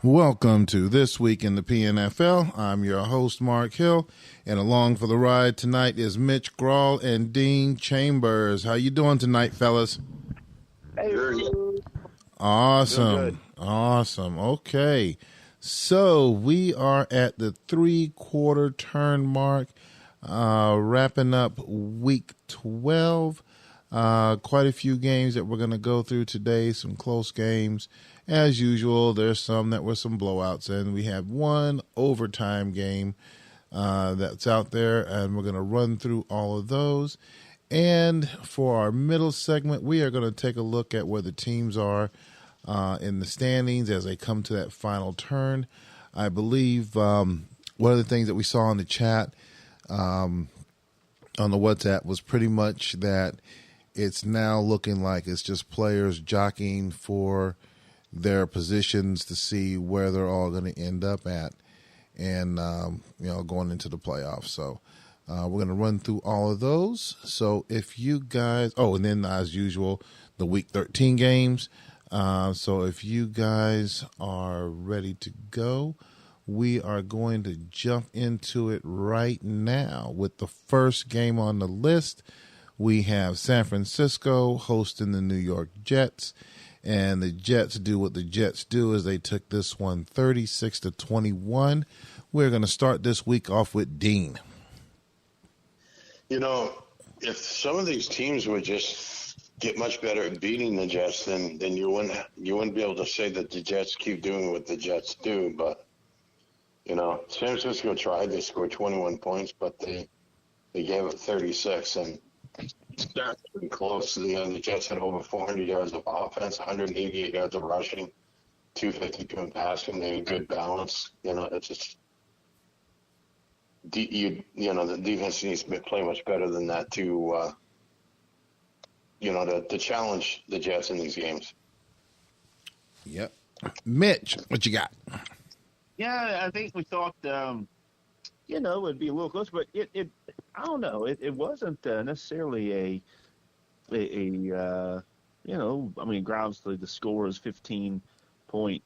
Welcome to This Week in the PNFL. I'm your host, Mark Hill, and along for the ride tonight is Mitch Grawl and Dean Chambers. How you doing tonight, fellas? Hey, Awesome. Awesome. Okay. So we are at the 3/4 turn mark, wrapping up week 12. Quite a few games that we're going to go through today, some close games. As usual, there's some that were some blowouts, and we have one overtime game that's out there, and we're going to run through all of those. And for our middle segment, we are going to take a look at where the teams are in the standings as they come to that final turn. I believe one of the things that we saw in the chat on the WhatsApp was pretty much that it's now looking like it's just players jockeying for their positions to see where they're all going to end up at and, going into the playoffs. So we're going to run through all of those. So if you guys, and then as usual, the week 13 games. So if you guys are ready to go, we are going to jump into it right now with the first game on the list. We have San Francisco hosting the New York Jets. And the Jets do what the Jets do, is they took this one 36-21. We're going to start this week off with Dean. If some of these teams would just get much better at beating the Jets, then you wouldn't be able to say that the Jets keep doing what the Jets do. But San Francisco tried. They scored 21 points, but they gave up 36, and that's pretty close. The Jets had over 400 yards of offense, 188 yards of rushing, 252 in passing. They had good balance. It's just the defense needs to play much better than that to challenge the Jets in these games. Yep. Mitch, what you got? Yeah, I think we thought, it'd be a little close, but it I don't know. It wasn't necessarily obviously the score is 15-point,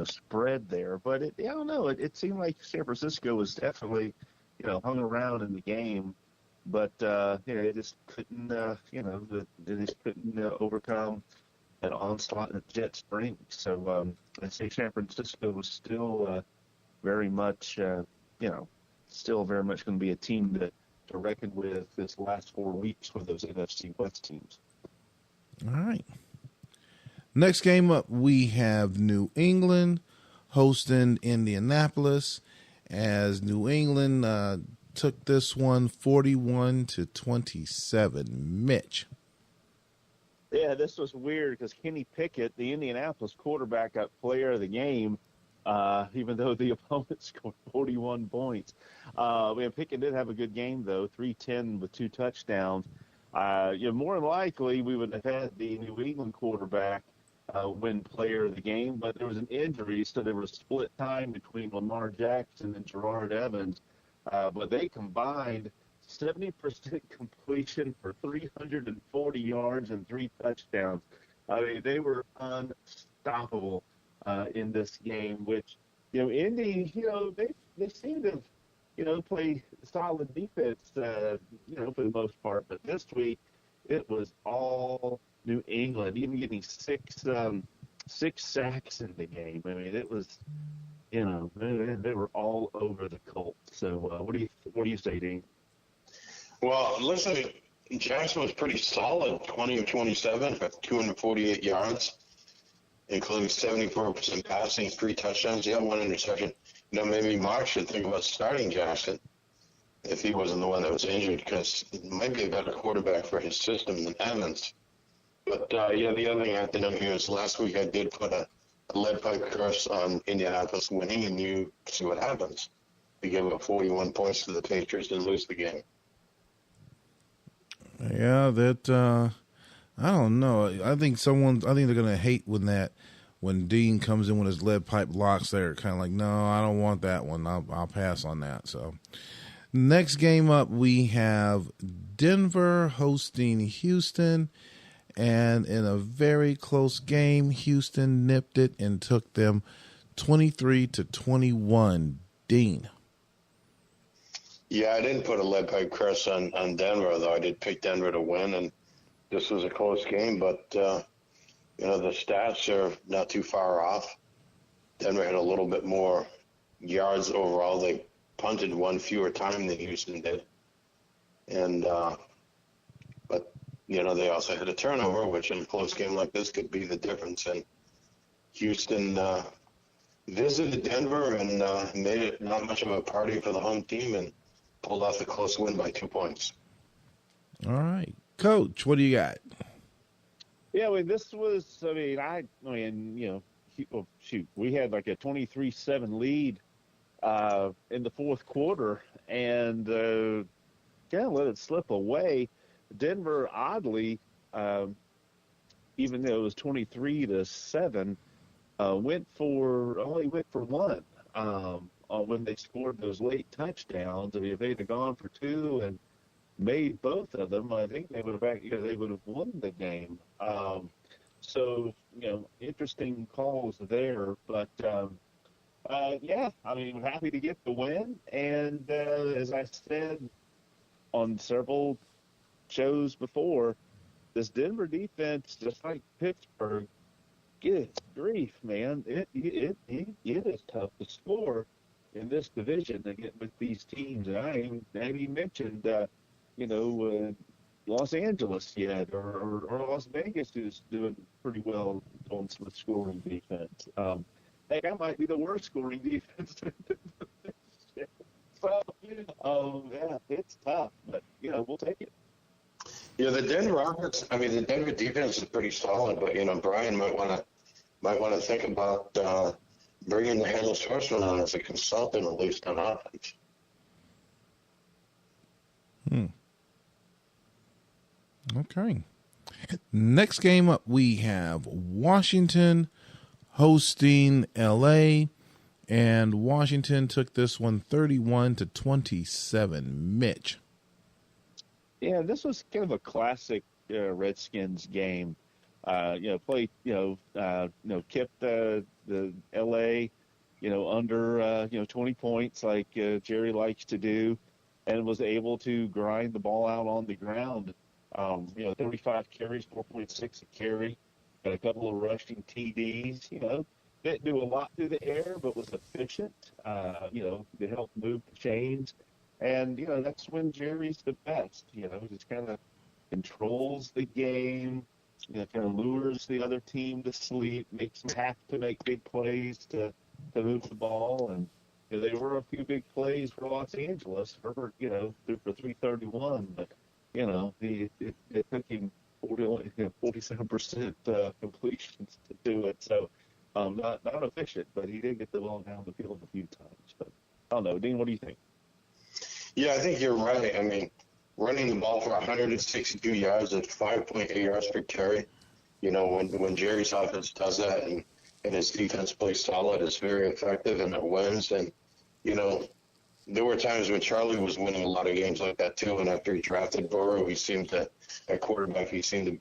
spread there, but I don't know. It seemed like San Francisco was definitely, hung around in the game, but they just couldn't, overcome an onslaught that Jets bring. So I'd say San Francisco was still very much, still very much going to be a team to reckon with this last 4 weeks for those NFC West teams. All right. Next game up, we have New England hosting Indianapolis, as New England took this one 41-27. Mitch. Yeah, this was weird because Kenny Pickett, the Indianapolis quarterback, got player of the game, even though the opponent scored 41 points. Pickett did have a good game, though, 310 with 2 touchdowns. More than likely, we would have had the New England quarterback win player of the game, but there was an injury, so there was split time between Lamar Jackson and Gerard Evans. But they combined 70% completion for 340 yards and 3 touchdowns. They were unstoppable in this game, which, Indy, they seem to, play solid defense, for the most part. But this week, it was all New England, even getting six sacks in the game. It was, they were all over the Colts. So what do you say, Dean? Well, listen, Jackson was pretty solid, 20 of 27 for 248 yards, including 74% passing, 3 touchdowns. He had 1 interception. Maybe Mark should think about starting Jackson if he wasn't the one that was injured, because he might be a better quarterback for his system than Evans. But, the other thing I have to note here is last week I did put a lead pipe curse on Indianapolis winning, and you see what happens. They gave up 41 points to the Patriots and lose the game. Yeah, I don't know. I think they're going to hate when Dean comes in with his lead pipe locks. They're kind of like, no, I don't want that one. I'll pass on that. So next game up, we have Denver hosting Houston. and in a very close game, Houston nipped it and took them 23-21. Dean. Yeah, I didn't put a lead pipe curse on Denver, though. I did pick Denver to win, and this was a close game, but, the stats are not too far off. Denver had a little bit more yards overall. They punted one fewer time than Houston did. And, but, they also had a turnover, which in a close game like this could be the difference. And Houston visited Denver and made it not much of a party for the home team and pulled off the close win by 2 points. All right. Coach, what do you got? Yeah, this was, we had like a 23-7 lead in the fourth quarter and let it slip away. Denver, oddly, even though it was 23-7, only went for one when they scored those late touchdowns. I mean, if they'd have gone for two and made both of them, I think they would have won the game. So interesting calls there, but I'm happy to get the win. And as I said on several shows before, this Denver defense, just like Pittsburgh, good grief, man, it is tough to score in this division against with these teams. And I haven't even mentioned Los Angeles yet, or Las Vegas, who's doing pretty well on some scoring defense. Heck, I might be the worst scoring defense. So, it's tough, but we'll take it. Yeah, the Denver defense is pretty solid, but Brian might want to think about bringing the headless horseman on as a consultant, at least on offense. Okay. Next game up, we have Washington hosting LA, and Washington took this one 31-27. Mitch. Yeah, this was kind of a classic Redskins game. Kept the LA, under 20 points like Jerry likes to do, and was able to grind the ball out on the ground. 35 carries, 4.6 a carry, got a couple of rushing TDs. Didn't do a lot through the air, but was efficient. To help move the chains. And, that's when Jerry's the best, just kind of controls the game, kind of lures the other team to sleep, makes them have to make big plays to move the ball. And there were a few big plays for Los Angeles. Herbert, threw for 331, but, it took him 47% completions to do it. So not efficient, but he did get the ball down the field a few times. But I don't know. Dean, what do you think? Yeah, I think you're right. I mean, running the ball for 162 yards at 5.8 yards per carry, when Jerry's offense does that and his defense plays solid, it's very effective and it wins. And, there were times when Charlie was winning a lot of games like that too. And after he drafted Burrow, at quarterback, he seemed to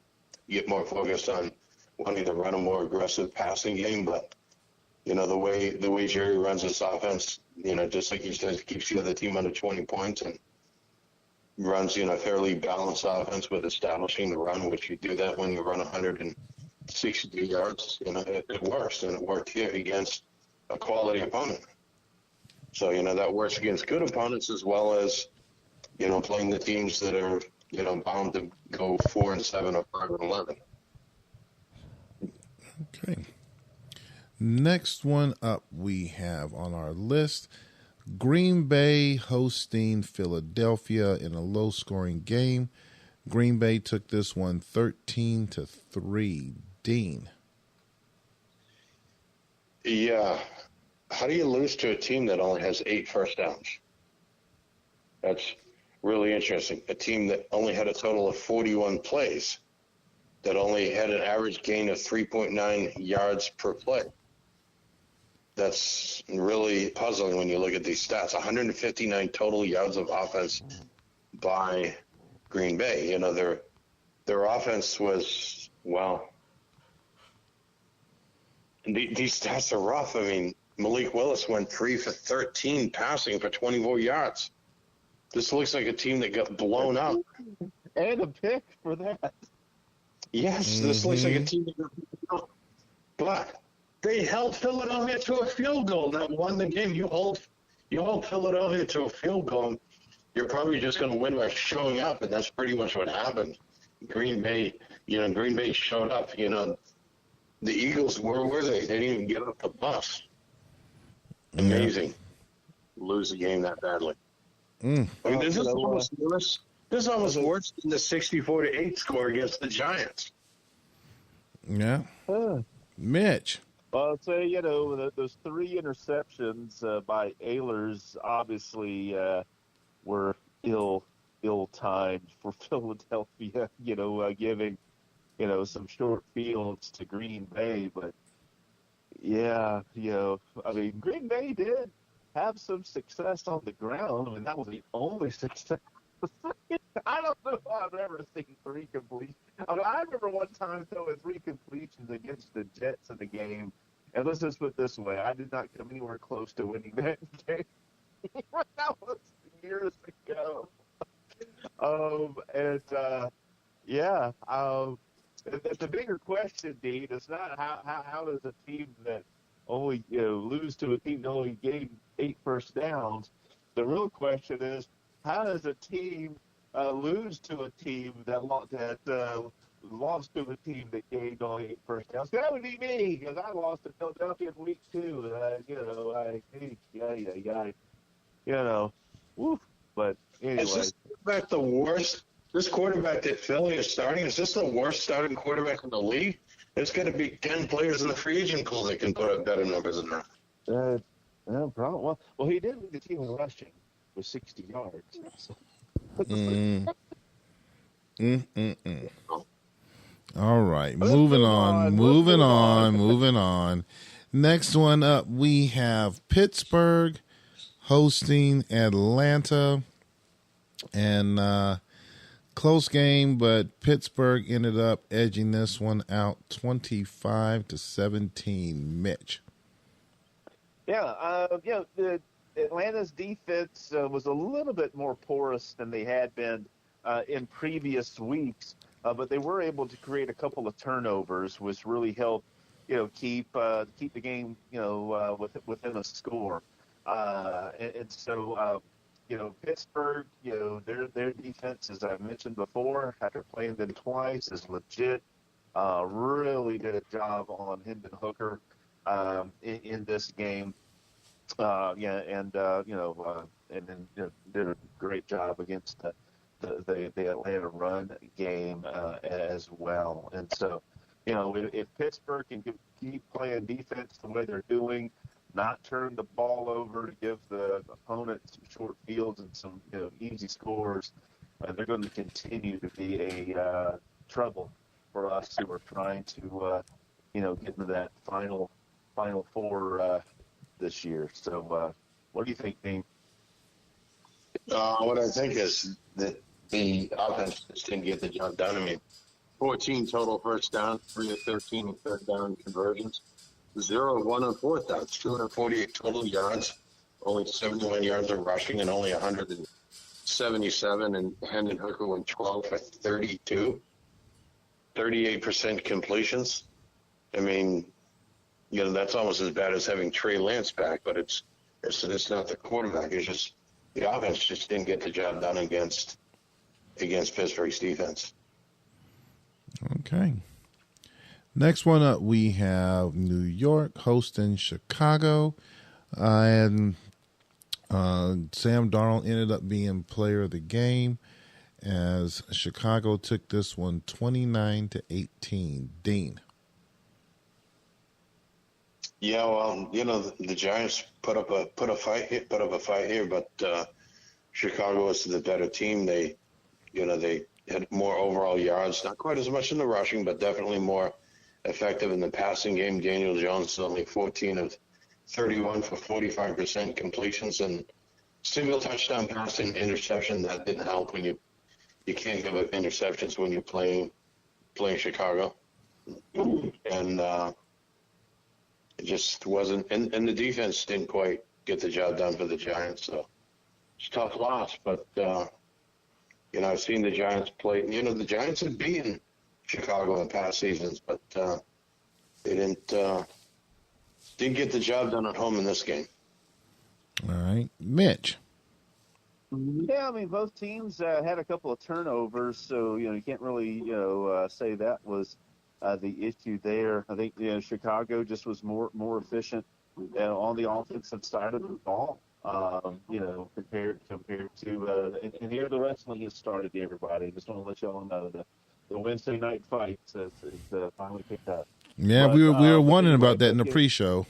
get more focused on wanting to run a more aggressive passing game. But, the way Jerry runs his offense, just like he says, keeps the other team under 20 points and runs, a fairly balanced offense with establishing the run, which you do that when you run 162 yards. It works, and it worked here against a quality opponent. So, that works against good opponents as well as, playing the teams that are, bound to go 4-7 or 5-11. Okay. Next one up we have on our list, Green Bay hosting Philadelphia in a low-scoring game. Green Bay took this one 13-3. Dean. Yeah. How do you lose to a team that only has 8 first downs? That's really interesting. A team that only had a total of 41 plays, that only had an average gain of 3.9 yards per play. That's really puzzling when you look at these stats. 159 total yards of offense by Green Bay. Their offense was, wow. These stats are rough. I mean, Malik Willis went 3 for 13 passing for 24 yards. This looks like a team that got blown out. And a pick for that. Yes, this looks like a team that got blown out. But they held Philadelphia to a field goal that won the game. You hold Philadelphia to a field goal, you're probably just going to win by showing up, and that's pretty much what happened. Green Bay showed up. The Eagles, where were they? They didn't even get off the bus. Amazing. Lose the game that badly. I mean, this is almost worse. This is almost worse than the 64-8 score against the Giants. Yeah. Mitch. Well, I'd say, those 3 interceptions by Ehlers obviously were ill-timed for Philadelphia, giving, some short fields to Green Bay. But, yeah, Green Bay did have some success on the ground. I mean, that was the only success. I don't know if I've ever seen 3 completions. I remember one time throwing 3 completions against the Jets in the game. And let's just put it this way, I did not come anywhere close to winning that game. That was years ago. The bigger question, Dean, is not how does a team that only lose to a team that only gained 8 first downs. The real question is, how does a team lose to a team that lost to a team that gained only 8 first downs? That would be me, because I lost to Philadelphia in week 2. Woof. But anyway. Is this quarterback the worst? This quarterback that Philly is starting, is this the worst starting quarterback in the league? There's got to be 10 players in the free agent pool that can put up better numbers than that. No problem. Well, he did lead the team in rushing with 60 yards. So. All right, moving on. Next one up, we have Pittsburgh hosting Atlanta, and close game, but Pittsburgh ended up edging this one out 25-17. Mitch. The Atlanta's defense was a little bit more porous than they had been in previous weeks, but they were able to create a couple of turnovers, which really helped, keep the game, within a score. Pittsburgh, their defense, as I mentioned before, after playing them twice, is legit. Really did a job on Hendon Hooker in this game. And then did a great job against the Atlanta run game as well. And so, if Pittsburgh can keep playing defense the way they're doing, not turn the ball over to give the opponent some short fields and some easy scores, they're going to continue to be a trouble for us who are trying to get into that final four this year. So what do you think, Dean? What I think is that the offense just didn't get the job done. I mean, 14 total first down, 3 of 13 third down conversions, 0 of 1 on fourth downs, 248 total yards, only 71 yards of rushing, and only 177. And Hendon Hooker went 12 for 32, 38% completions. I mean, that's almost as bad as having Trey Lance back, but it's not the quarterback. It's just the offense just didn't get the job done against Pittsburgh's defense. Okay. Next one up, we have New York hosting Chicago, and Sam Darnold ended up being player of the game as Chicago took this one 29-18. Dean. Yeah, well, the Giants put up a fight here, but Chicago was the better team. They had more overall yards, not quite as much in the rushing, but definitely more effective in the passing game. Daniel Jones only 14 of 31 for 45% completions and single touchdown passing interception. That didn't help when you can't give up interceptions when you're playing playing Chicago, and it just wasn't. And the defense didn't quite get the job done for the Giants. So it's a tough loss, but I've seen the Giants play. The Giants have beaten Chicago in past seasons, but they didn't get the job done at home in this game. All right, Mitch. Yeah, I mean, both teams had a couple of turnovers, so you can't really say that was the issue there. I think Chicago just was more efficient on the offensive side of the ball. Compared to and here the wrestling has started. Everybody, just want to let y'all know the Wednesday night fights has finally picked up. Yeah, But, we were wondering anyway, about that in the pre-show.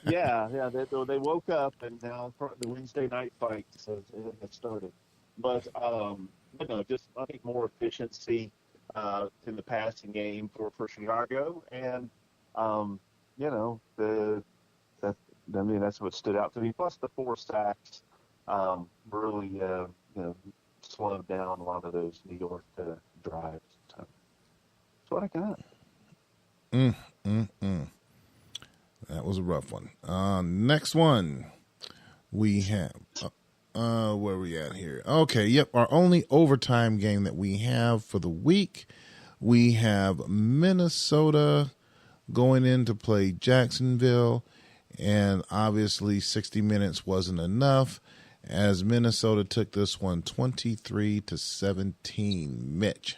yeah, they woke up and now the Wednesday night fights have started. But just I think more efficiency in the passing game for Chicago, and that's what stood out to me. Plus the 4 sacks really slowed down a lot of those New York drives. So that's what I got. That was a rough one. Next one we have. Where are we at here? Okay, yep. Our only overtime game that we have for the week. We have Minnesota going in to play Jacksonville, and obviously 60 minutes wasn't enough as Minnesota took this one 23-17. Mitch.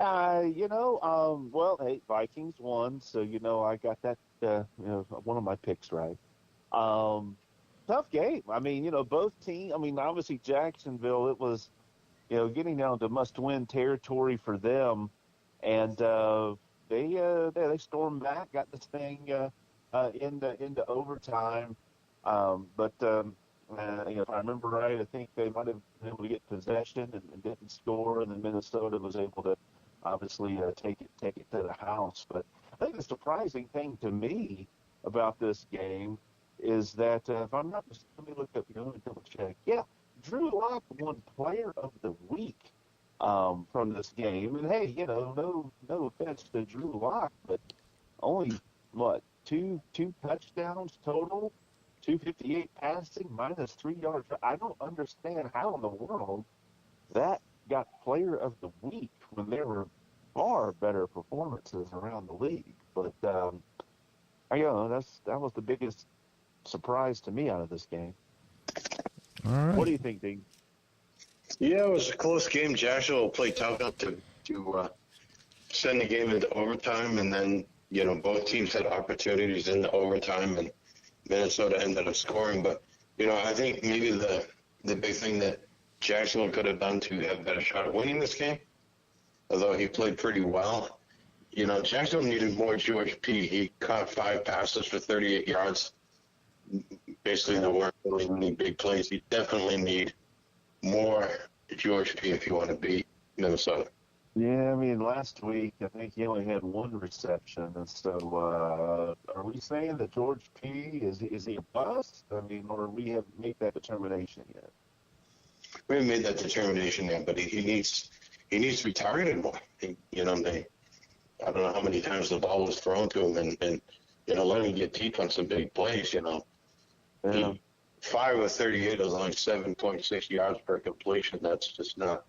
Well, hey, Vikings won, so I got that one of my picks right. Tough game. I mean, both teams. I mean, obviously Jacksonville, it was getting down to must-win territory for them, and they stormed back, got this thing into overtime. But if I remember right, I think they might have been able to get possession and didn't score, and then Minnesota was able to obviously take it to the house. But I think the surprising thing to me about this game is that if I'm not mistaken, let me look up here, let me double check. Yeah, Drew Lock won Player of the Week from this game, and hey, no offense to Drew Lock, but only two touchdowns total, 258 passing, minus 3 yards. I don't understand how in the world that got Player of the Week when there were far better performances around the league. But that was the biggest surprise to me out of this game. All right. What do you think, Dean? Yeah, it was a close game. Jacksonville played tough enough to send the game into overtime, and then both teams had opportunities in the overtime, and Minnesota ended up scoring. But I think maybe the big thing that Jacksonville could have done to have a better shot at winning this game, although he played pretty well. Jacksonville needed more George P. He caught 5 passes for 38 yards. Basically, there weren't really any big plays. You definitely need more George P. if you want to beat Minnesota. Yeah, I mean, last week I think he only had 1 reception, and so are we saying that George P. is he a bust? I mean, or we haven't made that determination yet? We haven't made that determination yet, but he needs to be targeted more. I don't know how many times the ball was thrown to him, and let him get deep on some big plays. Yeah. 5 of 38 is only 7.6 yards per completion. That's just not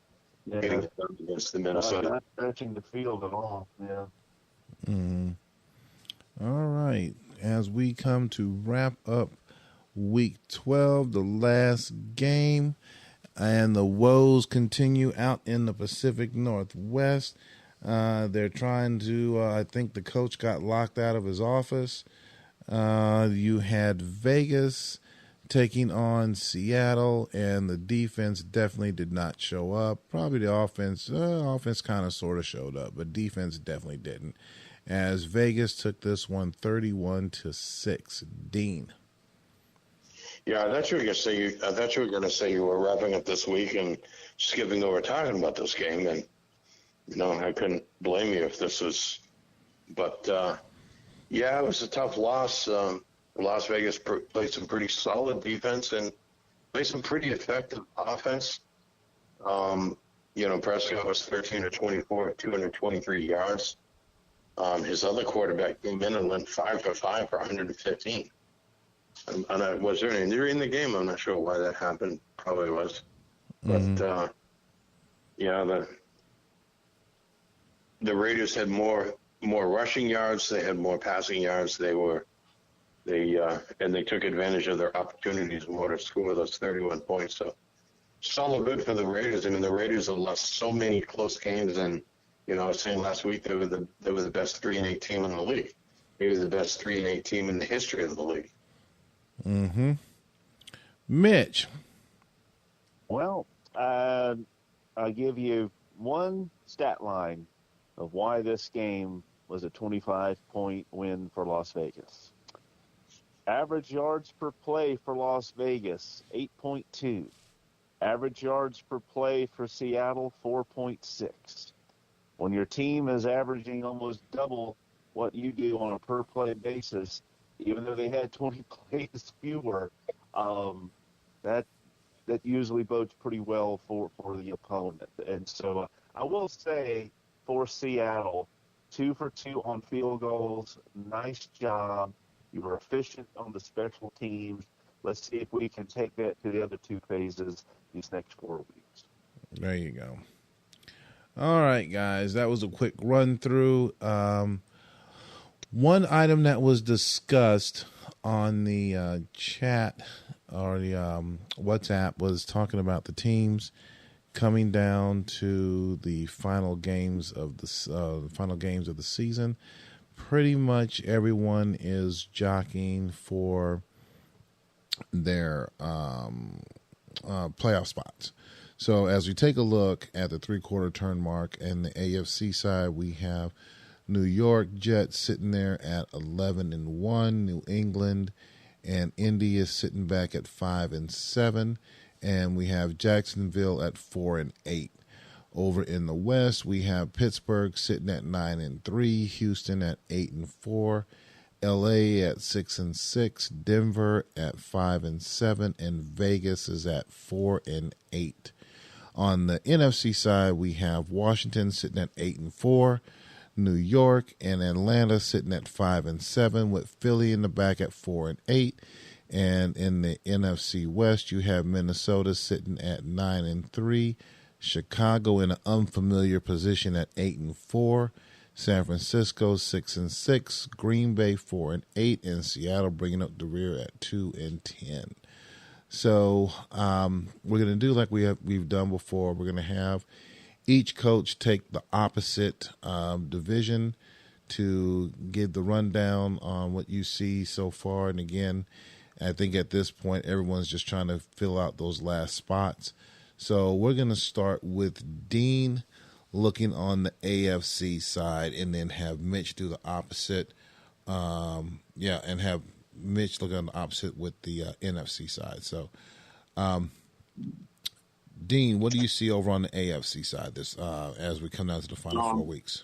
getting it done against the Minnesota. Not stretching the field at all. Yeah. All right. As we come to wrap up Week 12, the last game, and the woes continue out in the Pacific Northwest. They're trying to, I think the coach got locked out of his office. You had Vegas taking on Seattle, and the defense definitely did not show up. Probably the offense kind of sort of showed up, but defense definitely didn't. As Vegas took this one 31-6. Dean. Yeah, I thought you were going to say you were wrapping up this week and skipping over talking about this game, and I couldn't blame you if this was. But it was a tough loss. Las Vegas played some pretty solid defense and played some pretty effective offense. Prescott was 13 or 24, 223 yards. His other quarterback came in and went 5 for 5 for 115. And was there an injury in the game? I'm not sure why that happened. Probably was. But, the Raiders had more rushing yards. They had more passing yards. And they took advantage of their opportunities more to score those 31 points. So it's all good for the Raiders. I mean, the Raiders have lost so many close games, and I was saying last week they were the best 3-8 team in the league. Maybe the best 3-8 team in the history of the league. Mm-hmm. Mitch. Well, I'll give you one stat line of why this game was a 25-point win for Las Vegas. Average yards per play for Las Vegas, 8.2. Average yards per play for Seattle, 4.6. When your team is averaging almost double what you do on a per-play basis, even though they had 20 plays fewer, that usually bodes pretty well for the opponent. And so I will say for Seattle, 2 for 2 on field goals. Nice job. You were efficient on the special teams. Let's see if we can take that to the other two phases these next 4 weeks. There you go. All right, guys, that was a quick run through. One item that was discussed on the chat or the WhatsApp was talking about the teams coming down to the final games of the season. Pretty much everyone is jockeying for their playoff spots. So as we take a look at the 3/4 turn mark and the AFC side, we have New York Jets sitting there at 11-1, New England and Indy is sitting back at 5-7, and we have Jacksonville at 4-8. Over in the West, we have Pittsburgh sitting at 9-3, Houston at 8-4, LA at 6-6, Denver at 5-7, and Vegas is at 4-8. On the NFC side, we have Washington sitting at 8-4, New York and Atlanta sitting at 5-7, with Philly in the back at 4-8. And in the NFC West, you have Minnesota sitting at 9-3, Chicago in an unfamiliar position at 8-4, San Francisco 6-6, Green Bay 4-8, and Seattle bringing up the rear at 2-10. So we're going to do like we've done before. We're going to have each coach take the opposite division to give the rundown on what you see so far. And again, I think at this point, everyone's just trying to fill out those last spots. So we're going to start with Dean looking on the AFC side, and then have Mitch do the opposite. And have Mitch look on the opposite with the NFC side. So, Dean, what do you see over on the AFC side this as we come down to the final 4 weeks?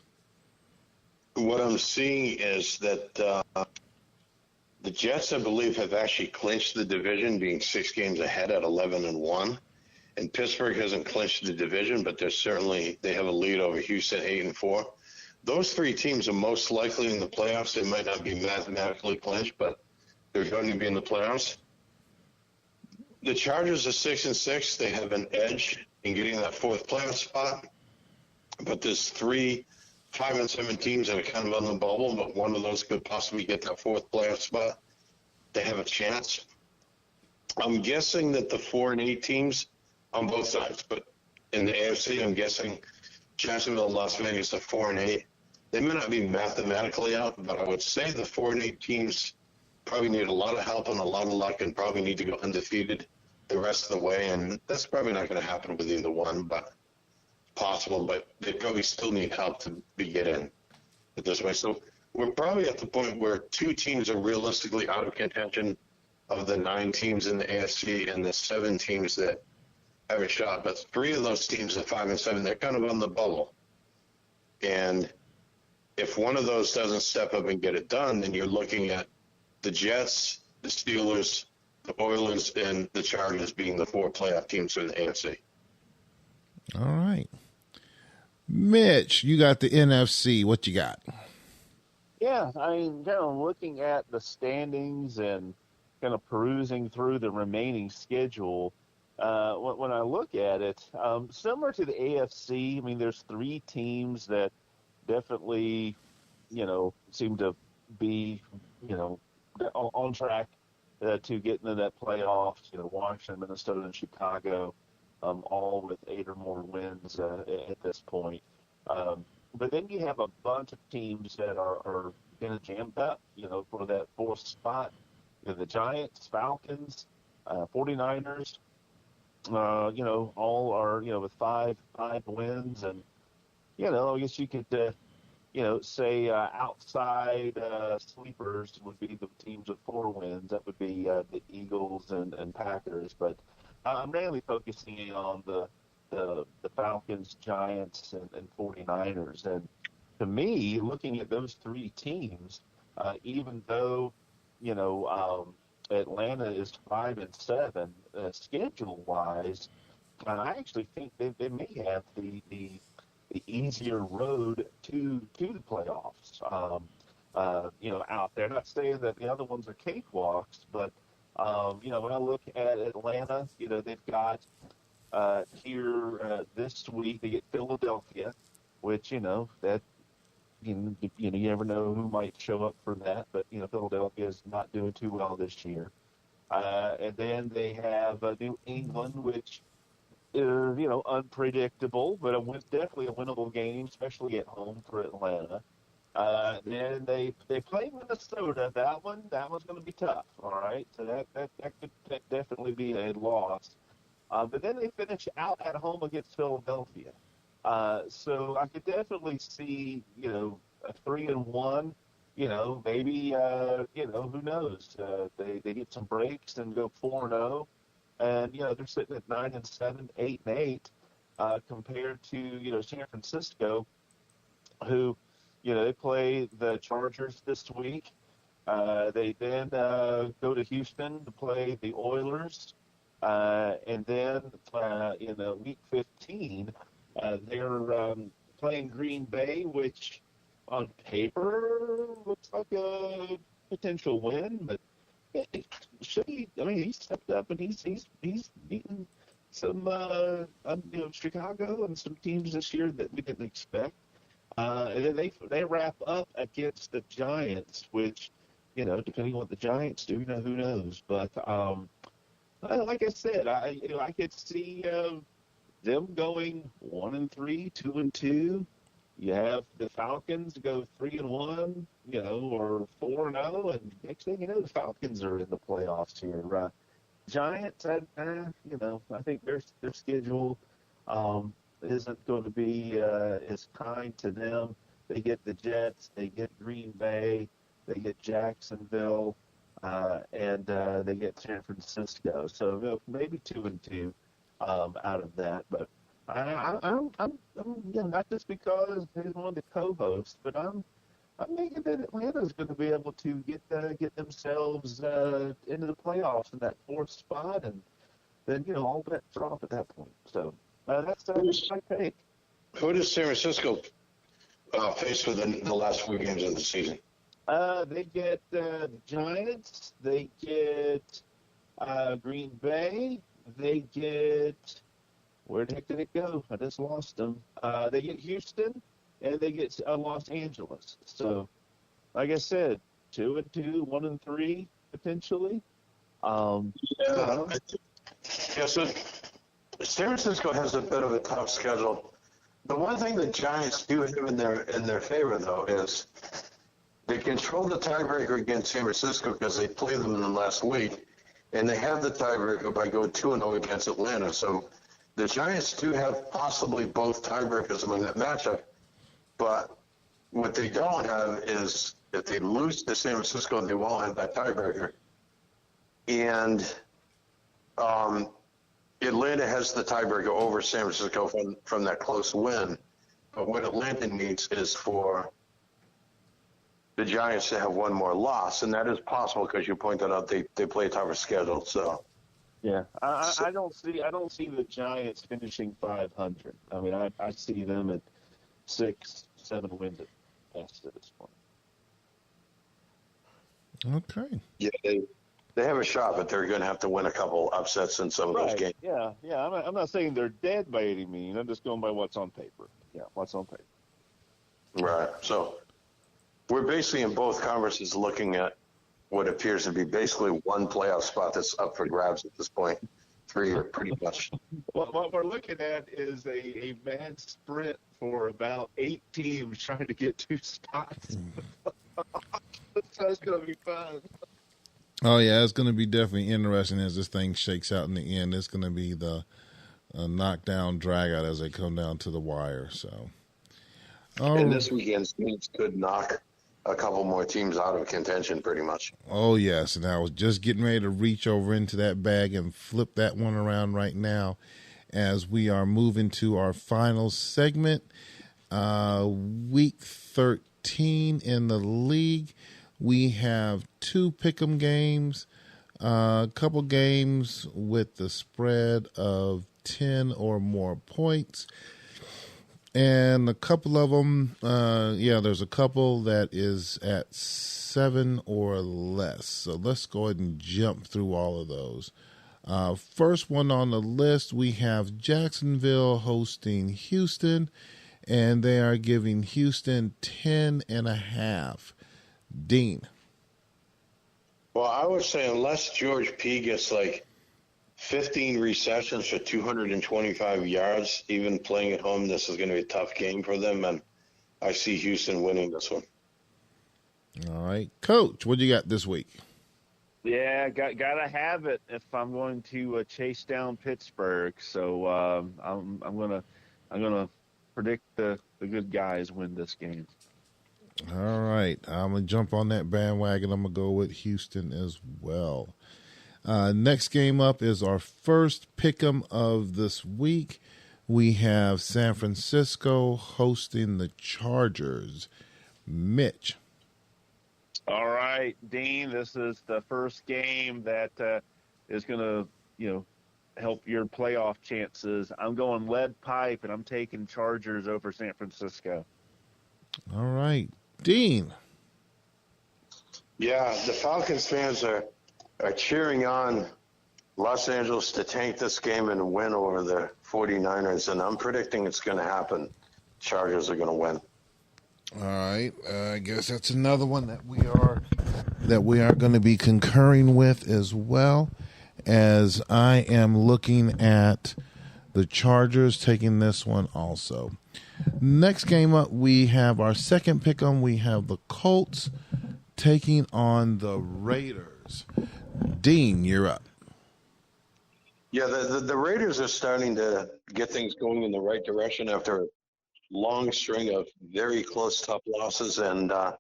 What I'm seeing is that the Jets, I believe, have actually clinched the division, being 6 games ahead at 11-1. And Pittsburgh hasn't clinched the division, but they have a lead over Houston, 8-4. Those 3 teams are most likely in the playoffs. They might not be mathematically clinched, but they're going to be in the playoffs. The Chargers are 6-6. They have an edge in getting that 4th playoff spot. But there's 3 5-7 teams that are kind of on the bubble, but one of those could possibly get that 4th playoff spot. They have a chance. I'm guessing that the 4-8 teams on both sides, but in the AFC, I'm guessing Jacksonville and Las Vegas are 4-8. They may not be mathematically out, but I would say the 4-8 teams probably need a lot of help and a lot of luck, and probably need to go undefeated the rest of the way. And that's probably not going to happen with either one, but possible. But they probably still need help to get in this way. So we're probably at the point where 2 teams are realistically out of contention of the 9 teams in the AFC and the 7 teams that have a shot. But 3 of those teams at 5-7, they're kind of on the bubble. And if one of those doesn't step up and get it done, then you're looking at the Jets, the Steelers, the Oilers, and the Chargers being the 4 playoff teams in the AFC. All right. Mitch, you got the NFC. What you got? Yeah, I mean, kind of looking at the standings and kind of perusing through the remaining schedule, when I look at it, similar to the AFC, I mean, there's three teams that definitely, seem to be, you know, on track to get into that playoffs. Washington, Minnesota, and Chicago, all with 8 or more wins at this point. Um, but then you have a bunch of teams that are going to jam up, for that fourth spot. The Giants, Falcons, 49ers, all are, with five wins. And, I guess you could, say outside sleepers would be the teams with 4 wins. That would be the Eagles and Packers. But I'm mainly focusing on the Falcons, Giants, and 49ers. And to me, looking at those three teams, even though, Atlanta is 5-7 schedule-wise, I actually think they may have the easier road to the playoffs. Out there. Not saying that the other ones are cakewalks, but when I look at Atlanta, they've got here this week they get Philadelphia, which that you never know who might show up for that, but Philadelphia is not doing too well this year. And then they have New England, which is unpredictable, but definitely a winnable game, especially at home for Atlanta. Then they play Minnesota. That one's going to be tough. All right, so that could definitely be a loss. But then they finish out at home against Philadelphia. So I could definitely see, a 3-1. Maybe who knows? They get some breaks and go 4-0, and they're sitting at 9-7, 8-8, compared to San Francisco, who they play the Chargers this week. They then go to Houston to play the Oilers. And then in week 15, they're playing Green Bay, which on paper looks like a potential win, but he stepped up and he's beaten some Chicago and some teams this year that we didn't expect. And then they wrap up against the Giants, which depending on what the Giants do, who knows? But like I said, I could see them going 1-3, 2-2. You have the Falcons go 3-1, or 4-0, and next thing you know, the Falcons are in the playoffs here. Giants, I think their schedule isn't going to be as kind to them. They get the Jets, they get Green Bay, they get Jacksonville, and they get San Francisco. So maybe 2-2 out of that. But I'm not just because he's one of the co-hosts, but I'm thinking that Atlanta's going to be able to get themselves into the playoffs in that fourth spot, and then all bets are off at that point. So that's my take. Who does San Francisco face for the last 4 games of the season? They get the Giants. They get Green Bay. They get where the heck did it go? I just lost them. They get Houston, and they get Los Angeles. So, like I said, 2-2, 1-3 potentially. So San Francisco has a bit of a tough schedule. The one thing the Giants do have in their favor, though, is they control the tiebreaker against San Francisco because they play them in the last week, and they have the tiebreaker by going 2-0 against Atlanta. So the Giants do have possibly both tiebreakers among that matchup, but what they don't have is if they lose to San Francisco, they won't have that tiebreaker. And Atlanta has the tiebreaker over San Francisco from that close win. But what Atlanta needs is for the Giants to have one more loss, and that is possible because you pointed out they play a tougher schedule. So, Yeah, I don't see the Giants finishing 500. I mean, I see them at 6, 7 wins at best at this point. Okay. Yeah, they have a shot, but they're going to have to win a couple upsets in some of those games. Yeah. I'm not saying they're dead by any means. I'm just going by what's on paper. Yeah, what's on paper. Right. So we're basically in both conferences looking at what appears to be basically one playoff spot that's up for grabs at this point. 3 are pretty much. What we're looking at is a mad sprint for about 8 teams trying to get 2 spots. So it's going to be fun. Oh yeah, it's going to be definitely interesting as this thing shakes out in the end. It's going to be the knockdown, drag out as they come down to the wire. So, And this weekend's games could knock a couple more teams out of contention, pretty much. Oh yes, and I was just getting ready to reach over into that bag and flip that one around right now, as we are moving to our final segment, week 13 in the league. We have 2 pick'em games, a couple games with the spread of 10 or more points, and a couple of them, there's a couple that is at 7 or less. So let's go ahead and jump through all of those. First one on the list, we have Jacksonville hosting Houston, and they are giving Houston 10.5. Dean. Well, I would say unless George P gets like 15 receptions for 225 yards, even playing at home, this is going to be a tough game for them, and I see Houston winning this one. All right. Coach, what do you got this week? Yeah, gotta have it if I'm going to chase down Pittsburgh. So I'm gonna predict the good guys win this game. All right. I'm going to jump on that bandwagon. I'm going to go with Houston as well. Next game up is our first pick'em of this week. We have San Francisco hosting the Chargers. Mitch. All right, Dean, this is the first game that is going to, help your playoff chances. I'm going lead pipe, and I'm taking Chargers over San Francisco. All right. Dean. Yeah, the Falcons fans are cheering on Los Angeles to tank this game and win over the 49ers, and I'm predicting it's going to happen. Chargers are going to win. All right. I guess that's another one that we are going to be concurring with as well, as I am looking at the Chargers taking this one also. Next game up, we have our second pick'em. We have the Colts taking on the Raiders. Dean, you're up. Yeah, the Raiders are starting to get things going in the right direction after a long string of very close, tough losses, and I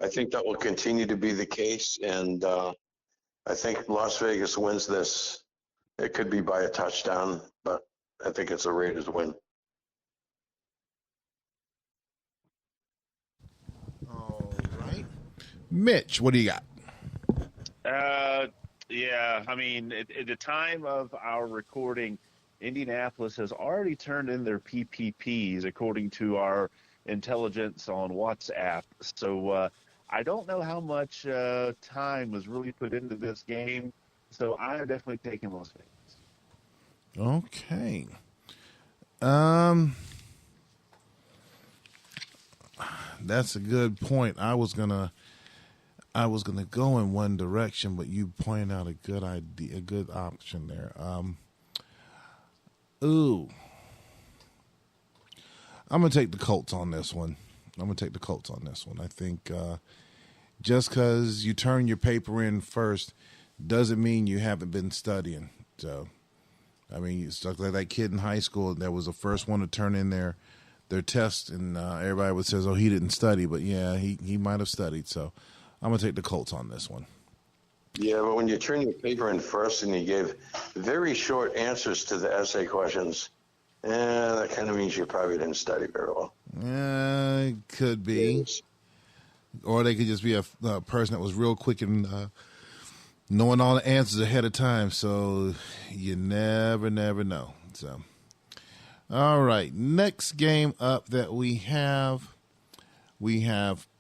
think that will continue to be the case. And I think Las Vegas wins this. It could be by a touchdown, but I think it's a Raiders win. All right. Mitch, what do you got? Yeah, I mean, at the time of our recording, Indianapolis has already turned in their PPPs according to our intelligence on WhatsApp. So I don't know how much time was really put into this game. So I am definitely taking Las Vegas. Okay. That's a good point. I was gonna go in one direction, but you pointed out a good idea, a good option there. I'm gonna take the Colts on this one. I think just because you turn your paper in first doesn't mean you haven't been studying. So, I mean, you stuck like that kid in high school that was the first one to turn in their test, and everybody would say, "Oh, he didn't study," but yeah, he might have studied. So, I'm gonna take the Colts on this one. Yeah, but when you turn your paper in first and you gave very short answers to the essay questions, that kind of means you probably didn't study very well. It could be. Or they could just be a person that was real quick in knowing all the answers ahead of time, so you never know. So, all right, next game up that we have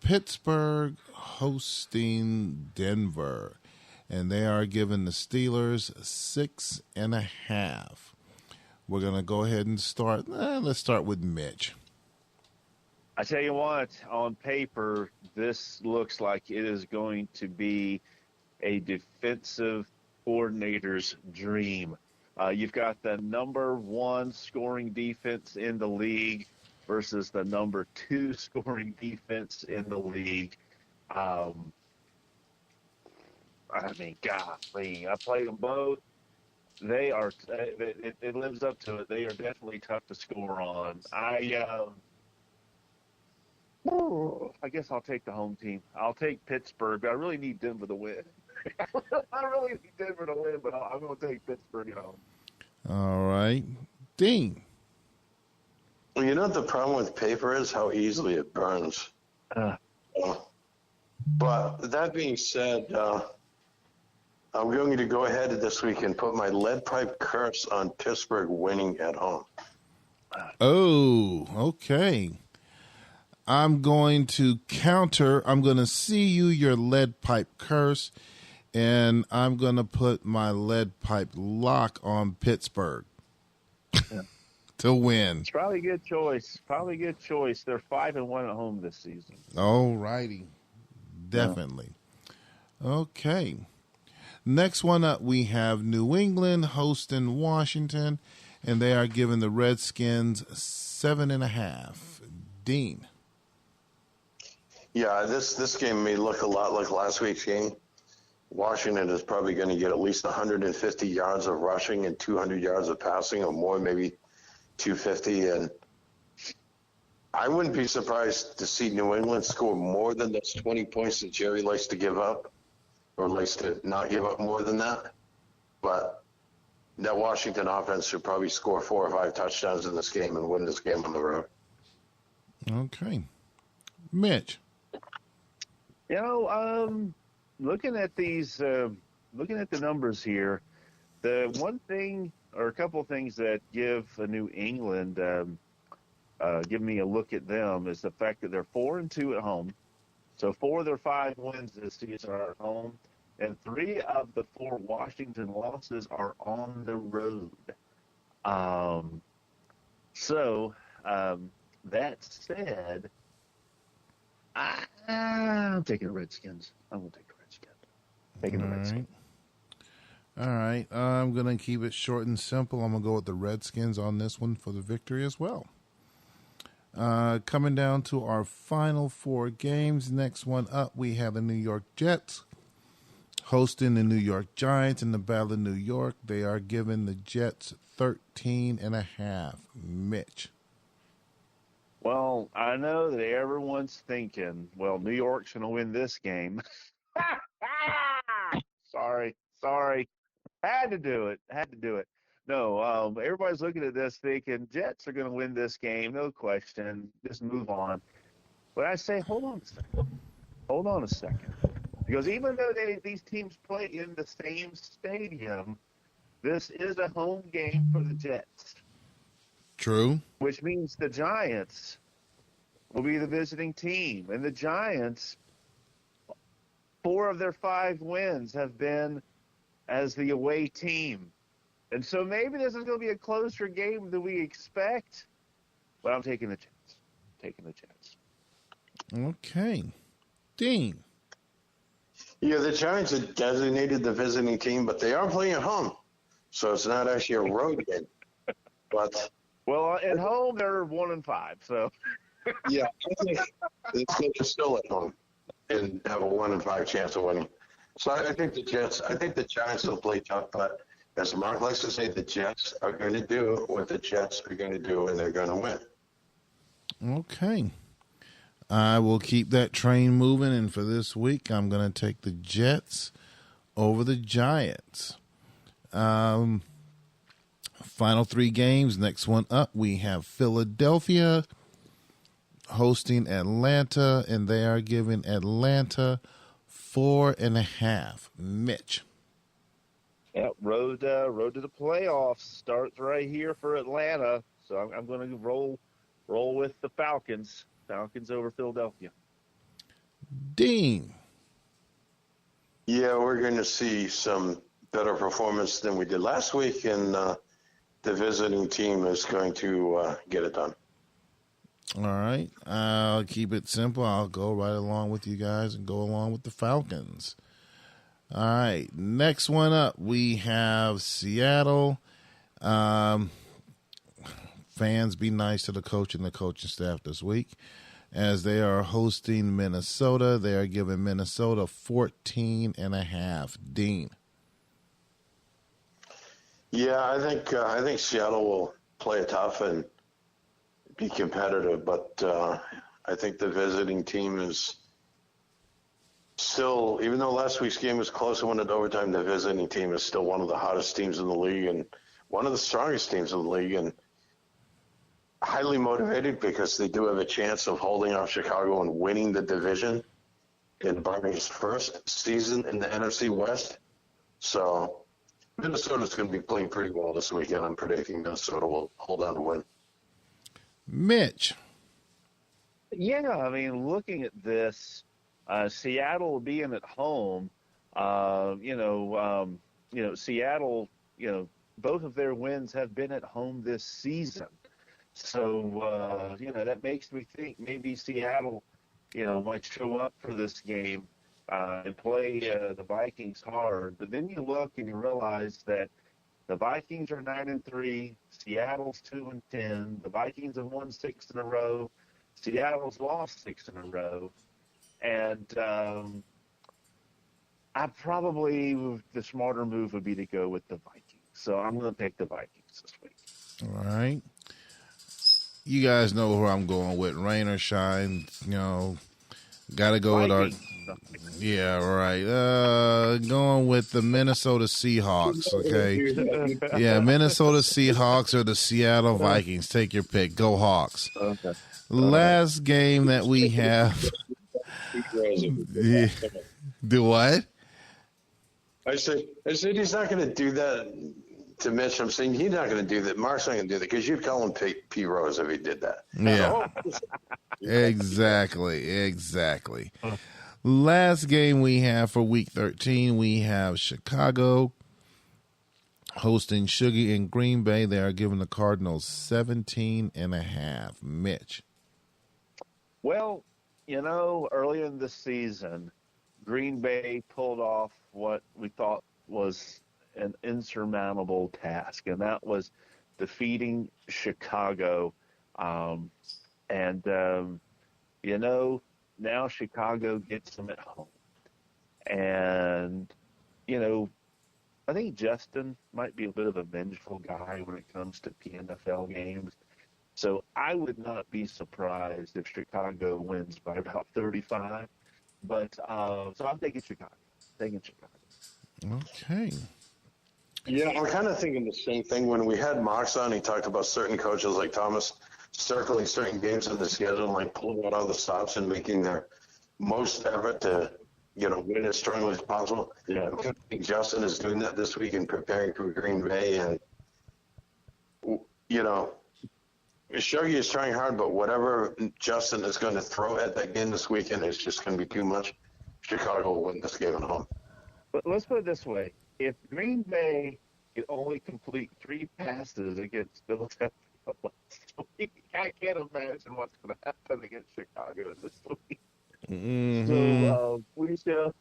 Pittsburgh hosting Denver, and they are giving the Steelers 6.5. We're going to go ahead and start. Let's start with Mitch. I tell you what, on paper, this looks like it is going to be a defensive coordinator's dream. You've got the number 1 scoring defense in the league versus the number 2 scoring defense in the league. I mean, golly, I played them both. They are. It lives up to it. They are definitely tough to score on. I guess I'll take the home team. I'll take Pittsburgh. I really need Denver to win. I really need Denver to win, but I'm going to take Pittsburgh at home. All right. Dean. Well, you know what the problem with paper is? How easily it burns. But that being said, I'm going to go ahead this week and put my lead pipe curse on Pittsburgh winning at home. Oh, okay. I'm going to counter. I'm going to see your lead pipe curse, and I'm going to put my lead pipe lock on Pittsburgh to win. It's probably a good choice. They're 5-1 at home this season. All righty. Definitely. Okay. Next one up, we have New England hosting Washington, and they are giving the Redskins 7.5. Dean. Yeah, this game may look a lot like last week's game. Washington is probably going to get at least 150 yards of rushing and 200 yards of passing, or more, maybe 250. And I wouldn't be surprised to see New England score more than those 20 points that Jerry likes to give up, or likes to not give up more than that. But that Washington offense should probably score 4 or 5 touchdowns in this game and win this game on the road. Okay. Mitch. You know, looking at the numbers here, the one thing or a couple of things that give New England, give me a look at them, is the fact that they're 4-2 at home. So 4 of their 5 wins this season are at home, and 3 of the 4 Washington losses are on the road. That said, I'm taking the Redskins. I'm going to take the Redskins. Taking the Redskins. All right. I'm going to keep it short and simple. I'm going to go with the Redskins on this one for the victory as well. Coming down to our final 4 games. Next one up, we have the New York Jets hosting the New York Giants in the Battle of New York. They are giving the Jets 13.5. Mitch. Well, I know that everyone's thinking, well, New York's going to win this game. Sorry. Had to do it. No, everybody's looking at this thinking Jets are going to win this game, no question. Just move on. But I say, hold on a second. Because even though these teams play in the same stadium, this is a home game for the Jets. True. Which means the Giants will be the visiting team. And the Giants, 4 of their 5 wins have been as the away team. And so maybe this is going to be a closer game than we expect. But I'm taking the Jets. Okay. Dean. Yeah, the Giants have designated the visiting team, but they are playing at home. So it's not actually a road game. But well, at home they're 1-5. So yeah, they're still at home and have a 1-5 chance of winning. So I think the Giants will play tough, but as Mark likes to say, the Jets are going to do what the Jets are going to do, and they're going to win. Okay. I will keep that train moving, and for this week, I'm going to take the Jets over the Giants. Final 3 games. Next one up, we have Philadelphia hosting Atlanta, and they are giving Atlanta 4.5. Mitch. Yep, road to the playoffs starts right here for Atlanta. So I'm going to roll with the Falcons. Falcons over Philadelphia. Dean. Yeah, we're going to see some better performance than we did last week, and the visiting team is going to get it done. All right. I'll keep it simple. I'll go right along with you guys and go along with the Falcons. All right. Next one up, we have Seattle. Fans, be nice to the coach and the coaching staff this week. As they are hosting Minnesota, they are giving Minnesota 14.5. Dean. Yeah, I think Seattle will play it tough and be competitive, but I think the visiting team is still, even though last week's game was close and went into overtime, the visiting team is still one of the hottest teams in the league and one of the strongest teams in the league, and highly motivated because they do have a chance of holding off Chicago and winning the division in Barney's first season in the NFC West. So Minnesota's going to be playing pretty well this weekend. I'm predicting Minnesota will hold on to win. Mitch. Yeah, I mean, looking at this, Seattle being at home, Seattle, both of their wins have been at home this season. So, that makes me think maybe Seattle, might show up for this game and play the Vikings hard. But then you look and you realize that the Vikings are 9-3, Seattle's 2-10. The Vikings have won 6 in a row. Seattle's lost 6 in a row. And the smarter move would be to go with the Vikings. So I'm going to pick the Vikings this week. All right. You guys know who I'm going with. Rain or shine, got to go Vikings. with our. Yeah, right. Going with the Minnesota Seahawks, okay? Yeah, Minnesota Seahawks or the Seattle Vikings. Take your pick. Go Hawks. Okay. Last game that we have. Yeah. Do what? I said he's not going to do that to Mitch. I'm saying he's not going to do that. Mark's not going to do that because you'd call him P. Rose if he did that. Yeah. Exactly. Last game we have for Week 13, we have Chicago hosting Sugar in Green Bay. They are giving the Cardinals 17.5. Mitch. Well, earlier in the season, Green Bay pulled off what we thought was an insurmountable task, and that was defeating Chicago. Now Chicago gets them at home. And, I think Justin might be a bit of a vengeful guy when it comes to PNFL games. So I would not be surprised if Chicago wins by about 35. But so I'm taking Chicago. Okay. Yeah, I'm kind of thinking the same thing. When we had Mox on, he talked about certain coaches like Thomas circling certain games in the schedule, like pulling out all the stops and making their most effort to, win as strongly as possible. Yeah. I think Justin is doing that this week and preparing for Green Bay. And, Shuggy is trying hard, but whatever Justin is going to throw at that game this weekend is just going to be too much. Chicago will win this game at home. But let's put it this way. If Green Bay could only complete 3 passes against Philadelphia last week, I can't imagine what's going to happen against Chicago this week. Mm-hmm. So we shall.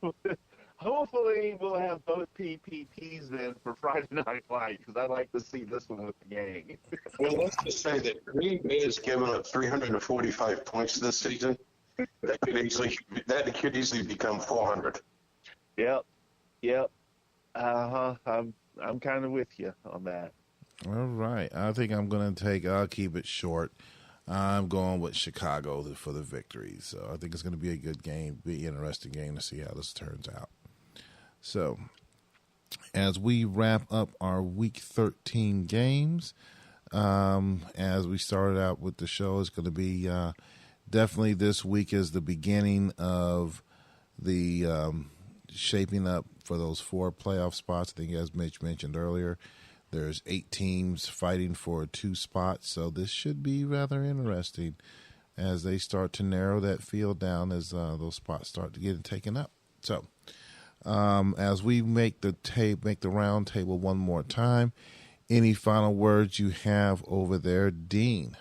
Hopefully, we'll have both PPPs then for Friday Night Light because I'd like to see this one with the gang. Well, let's just say that Green Bay has given up 345 points this season. That could easily become 400. Yep. I'm kind of with you on that. All right. I think I'll keep it short. I'm going with Chicago for the victory. So I think it's going to be a good game, be an interesting game to see how this turns out. So as we wrap up our Week 13 games, as we started out with the show, it's going to be definitely this week is the beginning of the shaping up for those 4 playoff spots. I think, as Mitch mentioned earlier, there's 8 teams fighting for 2 spots. So this should be rather interesting as they start to narrow that field down as those spots start to get taken up. So as we make the round table one more time, any final words you have over there, Dean?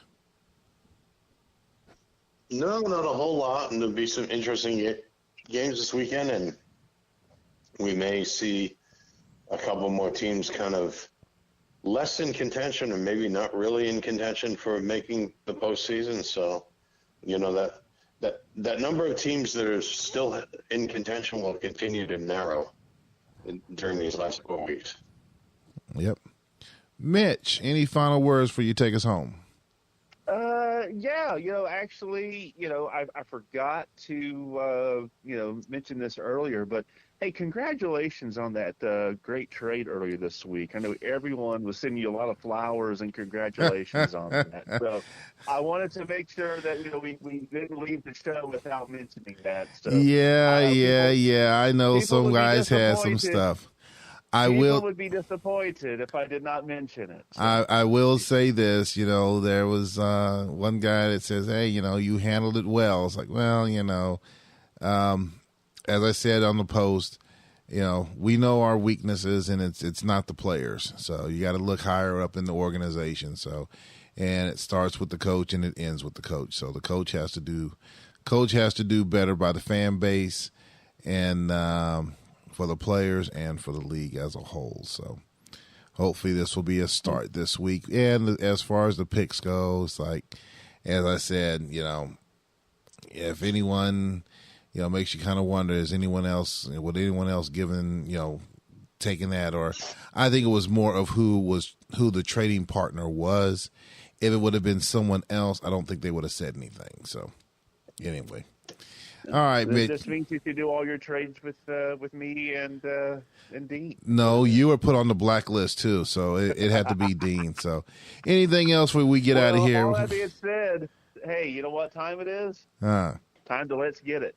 No, not a whole lot. And there'll be some interesting games this weekend, and we may see a couple more teams kind of less in contention, or maybe not really in contention for making the postseason. So, that number of teams that are still in contention will continue to narrow during these last 4 weeks. Yep. Mitch, any final words for you to take us home? Yeah, actually, I forgot to, mention this earlier, but hey, congratulations on that great trade earlier this week. I know everyone was sending you a lot of flowers and congratulations on that. So I wanted to make sure that, we didn't leave the show without mentioning that. So, yeah. I know some guys had some stuff. People would be disappointed if I did not mention it. So. I will say this, there was one guy that says, hey, you handled it well. It's like, well, as I said on the post, we know our weaknesses, and it's not the players. So you got to look higher up in the organization. So, and it starts with the coach and it ends with the coach. So the coach has to do better by the fan base and for the players and for the league as a whole. So hopefully this will be a start this week. And as far as the picks go, it's like, as I said, if anyone, makes you kind of wonder, would anyone else given, taking that? Or I think it was more of who the trading partner was. If it would have been someone else, I don't think they would have said anything. So anyway. All right, This just means you should do all your trades with me and Dean. No, you were put on the blacklist too, so it had to be Dean. So, anything else when we get out of here? All that being said, hey, you know what time it is? Time to let's get it.